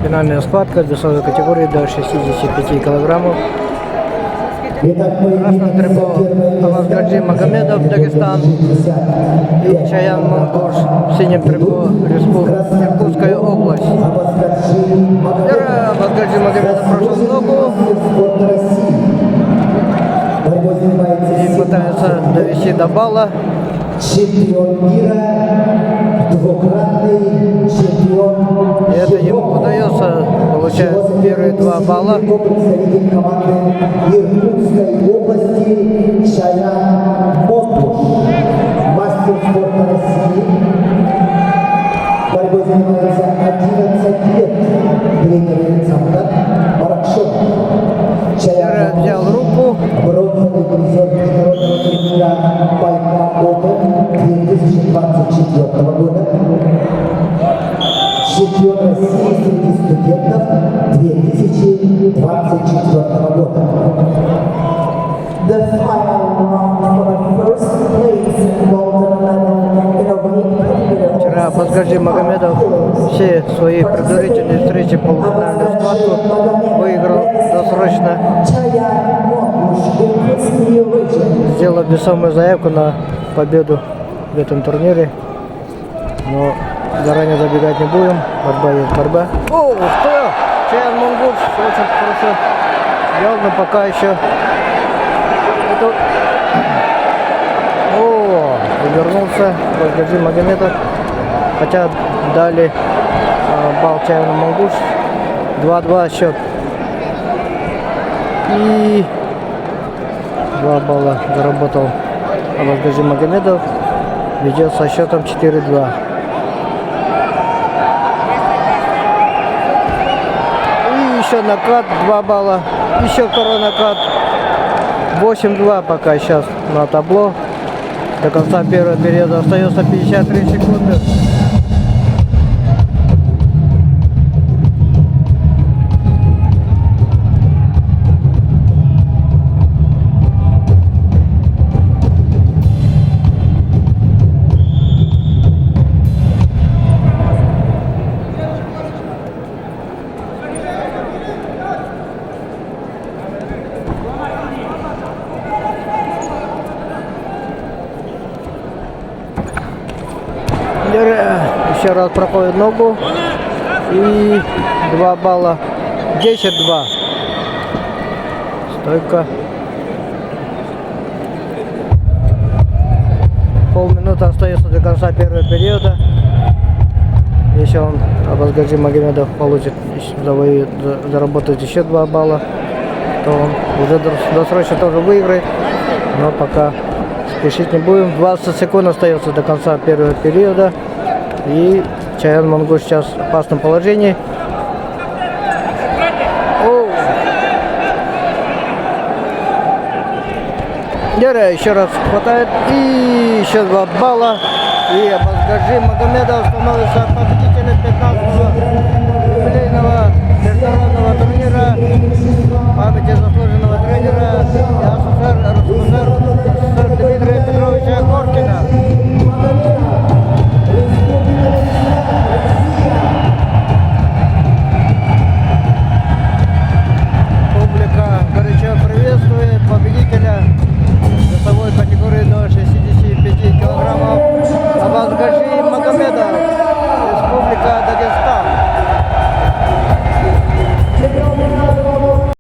Финальная схватка весовой категории до 65 килограммов. В красном трико Авазгаджи Магомедов, Дагестан, и Чаян Мангуш в синем трико Иркутская область. Авазгаджи Магомедов прошел ногу и пытается довести до балла. Чемпион мира, двукратный чемпион. И это ему удается, получает первые 2 балла. Представитель команды Иркутской области Чаян Мангуш, мастер спорта России. Борьбой занимается 11 лет. Тренер Александр Маракшов. Чаян взял руку. Бронзовый призер международного турнира Байка Open 2024 года. Чемпион России среди студентов 2024 года. The final round for the first place golden medal in a weight. Вчера Авазгаджи Магомедов все свои предварительные встречи полуфинальную схватку выиграл досрочно, сделав весомую заявку на победу в этом турнире. Но заранее забегать не будем. Борьба есть борьба. О, что? Чаян Мангуш очень хорошо взял, но пока еще. О, увернулся Авазгаджи Магомедов. Хотя дали балл Чаяну Мангуш. 2-2 счет. И 2 балла заработал Авазгаджи Магомедов. Ведет со счетом 4-2. И еще накат 2 балла. Еще второй накат. 8-2 пока сейчас на табло. До конца первого периода остается 53 секунды. Еще раз проходит ногу. И 2 балла. 10-2. Стойка. Полминуты остается до конца первого периода. Если он, Авазгаджи Магомедов, получит, заработает еще 2 балла, то он уже досрочно тоже выиграет. Но пока спешить не будем. 20 секунд остается до конца первого периода. И Чаян Мангуш сейчас в опасном положении. Дера еще раз хватает. И еще 2 балла. И Авазгаджи Магомедов становится победителем.